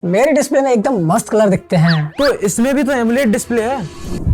मेरे डिस्प्ले में एकदम मस्त कलर दिखते हैं। तो इसमें भी तो एमोलेड डिस्प्ले है।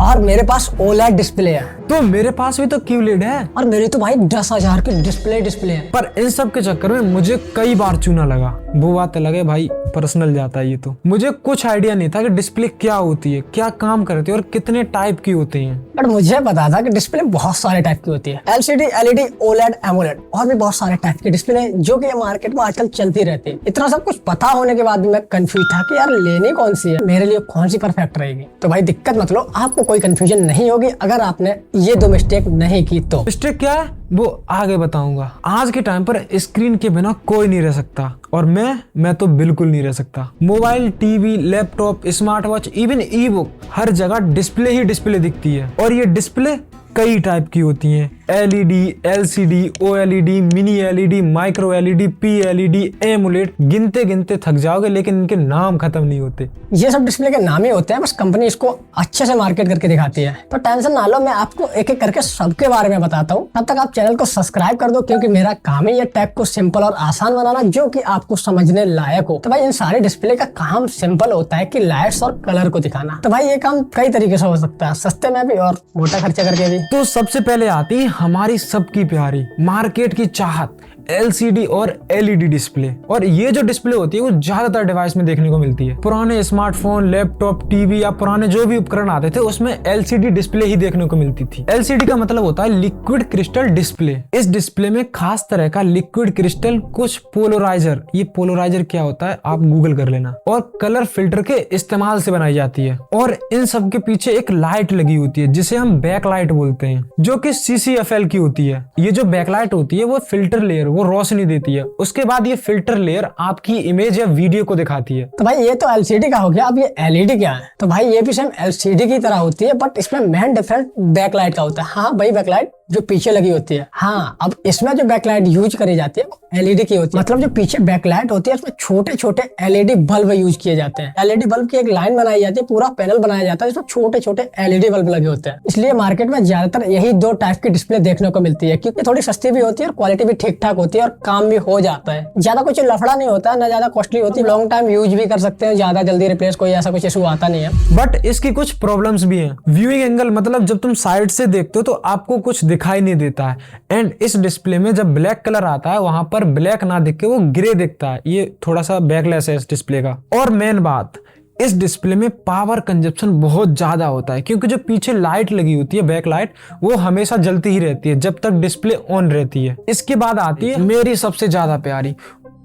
और मेरे पास ओलेड डिस्प्ले है। तो मेरे पास भी तो क्यूलेड है। और मेरी तो भाई 10,000 की डिस्प्ले है। पर इन सब के चक्कर में मुझे कई बार चूना लगा। वो बात अलग है भाई, पर्सनल जाता है ये तो। मुझे कुछ आइडिया नहीं था कि डिस्प्ले क्या होती है, क्या काम करती है और कितने टाइप की होती है। बट मुझे पता था कि डिस्प्ले बहुत सारे टाइप की होती है। LCD, LED, OLED, एमोलेड और भी बहुत सारे टाइप की डिस्प्ले है जो कि मार्केट में आजकल चलती रहती है। इतना सब कुछ पता होने के बाद भी मैं कंफ्यूज था कि यार लेनी कौन सी है, मेरे लिए कौन सी परफेक्ट रहेगी। तो भाई दिक्कत मत लो, आपको कोई कंफ्यूजन नहीं होगी अगर आपने ये दो मिस्टेक नहीं की तो। मिस्टेक क्या है वो आगे बताऊंगा। आज के टाइम पर स्क्रीन के बिना कोई नहीं रह सकता और मैं तो बिल्कुल नहीं रह सकता। Mobile, TV, laptop, smart watch, even ebook, हर जगह डिस्प्ले ही डिस्प्ले दिखती है। और ये डिस्प्ले कई टाइप की होती हैं। LED, LCD, OLED, mini LED, micro LED, PLED, AMOLED, गिनते गिनते थक जाओगे लेकिन इनके नाम खत्म नहीं होते। ये सब डिस्प्ले के नाम ही होते हैं, बस कंपनी इसको अच्छे से मार्केट करके दिखाती है। तो टेंशन ना लो, मैं आपको एक एक करके सबके बारे में बताता हूँ। तब तक आप चैनल को सब्सक्राइब कर दो क्योंकि मेरा काम ही है टैग को सिंपल और आसान बनाना जो कि आपको समझने लायक हो। तो भाई इन सारे डिस्प्ले का काम सिंपल होता है कि लाइट्स और कलर को दिखाना। तो भाई ये काम कई तरीके से हो सकता है, सस्ते में भी और मोटा खर्चा करके भी। तो सबसे पहले आती है हमारी सबकी प्यारी मार्केट की चाहत LCD और LED डिस्प्ले। और ये जो डिस्प्ले होती है वो ज्यादातर डिवाइस में देखने को मिलती है। पुराने स्मार्टफोन, लैपटॉप, टीवी या पुराने जो भी उपकरण आते थे उसमें LCD डिस्प्ले ही देखने को मिलती थी। LCD का मतलब होता है लिक्विड क्रिस्टल डिस्प्ले। इस डिस्प्ले में खास तरह का लिक्विड क्रिस्टल, कुछ पोलराइजर, ये पोलराइजर क्या होता है आप गूगल कर लेना, और कलर फिल्टर के इस्तेमाल से बनाई जाती है। और इन सब के पीछे एक लाइट लगी होती है जिसे हम बैकलाइट बोलते हैं, जो कि CCFL की होती है। ये जो बैकलाइट होती है वो फिल्टर लेयर, वो रोशनी देती है। उसके बाद ये फिल्टर लेयर आपकी इमेज या वीडियो को दिखाती है। तो भाई ये तो LCD का हो गया। अब ये LED क्या है? तो भाई ये भी सेम LCD की तरह होती है बट इसमें मेन डिफरेंस बैकलाइट का होता है। हाँ भाई, बैकलाइट जो पीछे लगी होती है। हाँ, अब इसमें जो बैकलाइट यूज करी जाती है वो LED की होती है। मतलब जो पीछे बैकलाइट होती है उसमें छोटे छोटे LED बल्ब यूज किए जाते हैं। LED बल्ब की एक लाइन बनाई जाती है, पूरा पैनल बनाया जाता है जिसमें छोटे छोटे LED बल्ब लगे होते हैं। इसलिए मार्केट में ज्यादातर यही दो टाइप की डिस्प्ले देखने को मिलती है क्योंकि थोड़ी सस्ती भी होती है और क्वालिटी भी ठीक ठाक होती है और काम भी हो जाता है। ज्यादा कुछ लफड़ा नहीं होता है, ना ज्यादा कॉस्टली होती है, लॉन्ग टाइम यूज भी कर सकते हैं, ज्यादा जल्दी रिप्लेस कोई ऐसा कुछ इशू आता नहीं है। बट इसकी कुछ प्रॉब्लम्स भी हैं। व्यूइंग एंगल, मतलब जब तुम साइड से देखते हो तो आपको कुछ दिखाई नहीं देता है। एंड इस डिस्प्ले में जब ब्लैक कलर आता है वहां पर ब्लैक ना दिख के वो ग्रे दिखता है। ये थोड़ा सा बैकलेस है इस डिस्प्ले का। और मेन बात, इस डिस्प्ले में पावर कंजप्शन बहुत ज्यादा होता है क्योंकि जो पीछे लाइट लगी होती है बैक लाइट, वो हमेशा जलती ही रहती है जब तक डिस्प्ले ऑन रहती है। इसके बाद आती है मेरी सबसे ज्यादा प्यारी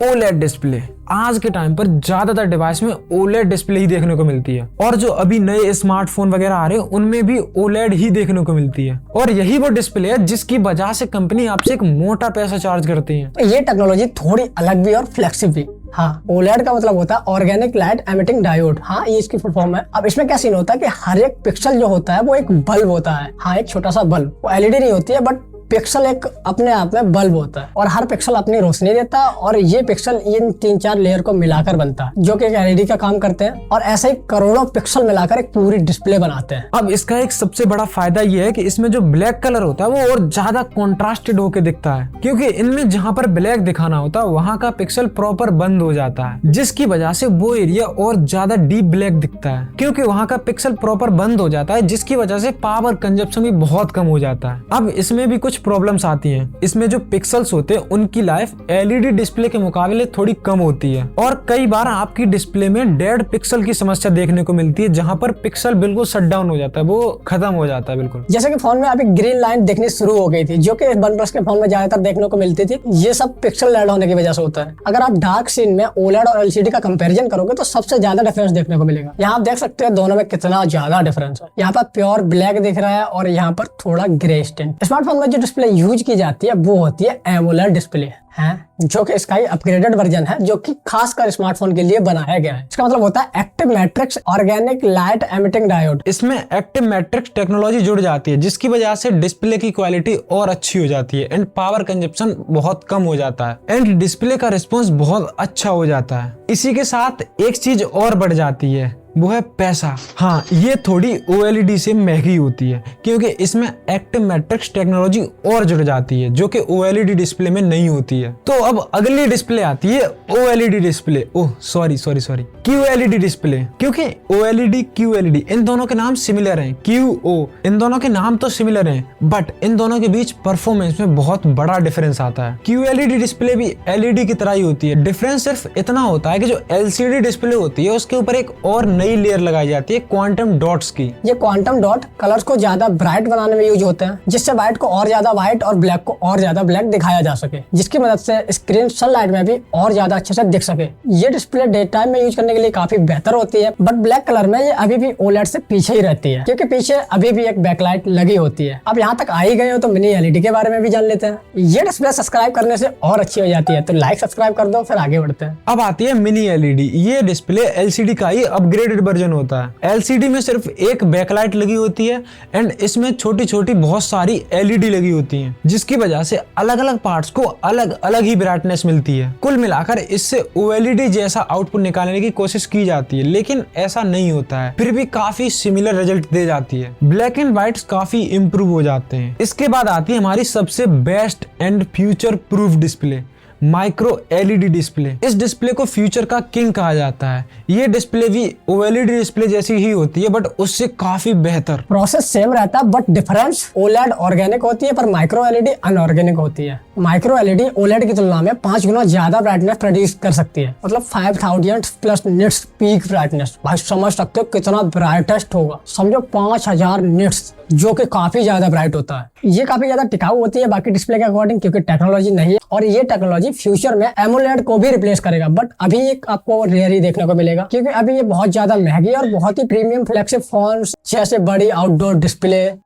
OLED डिस्प्ले। आज के टाइम पर ज्यादातर डिवाइस में OLED डिस्प्ले ही देखने को मिलती है और जो अभी नए स्मार्टफोन वगैरह आ रहे हैं उनमें भी OLED ही देखने को मिलती है। और यही वो डिस्प्ले है जिसकी वजह से कंपनी आपसे एक मोटा पैसा चार्ज करती है। तो ये टेक्नोलॉजी थोड़ी अलग भी और फ्लेक्सिबल भी। हाँ, OLED का मतलब होता है ऑर्गेनिक लाइट एमिटिंग डायोड। हाँ, ये इसकी फुल फॉर्म है। अब इसमें क्या सीन होता है कि हर एक पिक्सल जो होता है वो एक बल्ब होता है। हाँ, एक छोटा सा बल्ब, वो LED नहीं होती है बट पिक्सल एक अपने आप में बल्ब होता है और हर पिक्सल अपनी रोशनी देता है और ये पिक्सल इन 3-4 लेयर को मिलाकर बनता है जो कि एक LED का काम करते हैं और ऐसे ही करोड़ों पिक्सल मिलाकर एक पूरी डिस्प्ले बनाते हैं। अब इसका एक सबसे बड़ा फायदा ये है कि इसमें जो ब्लैक कलर होता है वो और ज्यादा कॉन्ट्रास्टेड होकर दिखता है क्योंकि इनमें जहां पर ब्लैक दिखाना होता है वहां का पिक्सल प्रॉपर बंद हो जाता है, जिसकी वजह से वो एरिया और ज्यादा डीप ब्लैक दिखता है क्योंकि वहां का पिक्सल प्रॉपर बंद हो जाता है, जिसकी वजह से पावर कंजप्शन भी बहुत कम हो जाता है। अब इसमें भी कुछ प्रॉब्लम्स आती हैं। इसमें जो पिक्सल्स होते हैं उनकी लाइफ LED डिस्प्ले के मुकाबले थोड़ी कम होती है और कई बार आपकी डिस्प्ले में डेड पिक्सल की समस्या देखने को मिलती है जहां पर पिक्सल बिल्कुल शट डाउन हो जाता है, वो खत्म हो जाता है बिल्कुल। जैसे कि फोन में अभी ग्रीन लाइन दिखनी शुरू हो गई थी जो कि OnePlus के फोन में ज्यादातर देखने को मिलती थी। ये सब पिक्सल रेड होने की वजह से होता है। अगर आप डार्क सीन में OLED और LCD का कंपैरिजन करोगे तो सबसे ज्यादा डिफरेंस देखने को मिलेगा। यहाँ आप देख सकते हैं दोनों में कितना ज्यादा डिफरेंस है। यहाँ पर प्योर ब्लैक दिख रहा है और यहाँ पर थोड़ा ग्रे स्टेन। स्मार्टफोन में जो डिस्प्ले यूज की जाती है वो होती है एमोलेड डिस्प्ले है जो कि इसका ही अपग्रेडेड वर्जन है जो कि खासकर स्मार्टफोन के लिए बनाया गया है। इसका मतलब होता है active matrix organic light emitting diode. इसमें एक्टिव मैट्रिक्स टेक्नोलॉजी जुड़ जाती है जिसकी वजह से डिस्प्ले की क्वालिटी और अच्छी हो जाती है एंड पावर कंजप्शन बहुत कम हो जाता है एंड डिस्प्ले का रिस्पॉन्स बहुत अच्छा हो जाता है। इसी के साथ एक चीज और बढ़ जाती है, वो है पैसा। हाँ, ये थोड़ी OLED से महंगी होती है क्योंकि इसमें एक्टिव मैट्रिक्स टेक्नोलॉजी और जुड़ जाती है जो कि OLED डिस्प्ले में नहीं होती है। तो अब अगली डिस्प्ले आती है OLED display. Oh sorry QLED display, क्योंकि OLED QLED इन दोनों के नाम सिमिलर हैं। QO इन दोनों के नाम तो सिमिलर हैं बट इन दोनों के बीच परफॉर्मेंस में बहुत बड़ा डिफरेंस आता है। QLED डिस्प्ले भी LED की तरह ही होती है। डिफरेंस सिर्फ इतना होता है कि जो LCD डिस्प्ले होती है उसके ऊपर एक और नई लेयर लगाई जाती है क्वांटम डॉट्स की। ये क्वांटम डॉट कलर्स को ज्यादा ब्राइट बनाने में यूज होते हैं, जिससे व्हाइट को और ज्यादा व्हाइट और ब्लैक को और ज्यादा ब्लैक दिखाया जा सके, जिसकी मदद से स्क्रीन सनलाइट में भी और ज्यादा अच्छे से दिख सके। ये डिस्प्ले डे टाइम में यूज करने के लिए काफी बेहतर होती है, बट ब्लैक कलर में ये अभी भी OLED से पीछे ही रहती है क्योंकि पीछे अभी भी एक बैकलाइट लगी होती है। अब यहाँ तक आ ही गए हो तो मिनी LED के बारे में भी जान लेते हैं। ये डिस्प्ले सब्सक्राइब करने से और अच्छी हो जाती है, तो लाइक सब्सक्राइब कर दो, फिर आगे बढ़ते हैं। अब आती है मिनी LED। ये डिस्प्ले LCD का ही अपग्रेडेड वर्जन होता है। LCD में सिर्फ एक बैकलाइट लगी होती है एंड इसमें छोटी छोटी बहुत सारी LED लगी होती हैं, जिसकी वजह से अलग अलग पार्ट्स को अलग अलग ही ब्राइटनेस मिलती है। कुल मिलाकर इससे OLED जैसा आउटपुट निकालने की कोशिश की जाती है, लेकिन ऐसा नहीं होता है, फिर भी काफी सिमिलर रिजल्ट दे जाती है। ब्लैक एंड व्हाइट काफी इंप्रूव हो जाते हैं। इसके बाद आती है हमारी सबसे best and future proof display, micro LED display. इस डिस्प्ले को फ्यूचर का किंग कहा जाता है। ये डिस्प्ले भी OLED डिस्प्ले जैसी ही होती है बट उससे काफी बेहतर। प्रोसेस सेम रहता है बट डिफरेंस OLED ऑर्गेनिक होती है पर माइक्रो LED अनऑर्गेनिक होती है। माइक्रो LED OLED की तुलना में 5 गुना ज्यादा ब्राइटनेस प्रोड्यूस कर सकती है, मतलब 5000 प्लस निट्स पीक ब्राइटनेस। भाई समझ सकते हो कितना ब्राइटेस्ट होगा, समझो 5000 निट्स, जो कि काफी ज्यादा ब्राइट होता है। ये काफी ज्यादा टिकाऊ होती है बाकी डिस्प्ले के अकॉर्डिंग, क्योंकि टेक्नोलॉजी नहीं है और ये टेक्नोलॉजी फ्यूचर में AMOLED को भी रिप्लेस करेगा, बट अभी ये आपको रेयर ही देखने को मिलेगा क्योंकि अभी ये बहुत ज्यादा महंगी और बहुत ही प्रीमियम फ्लैगशिप फोन जैसे बड़ी आउटडोर डिस्प्ले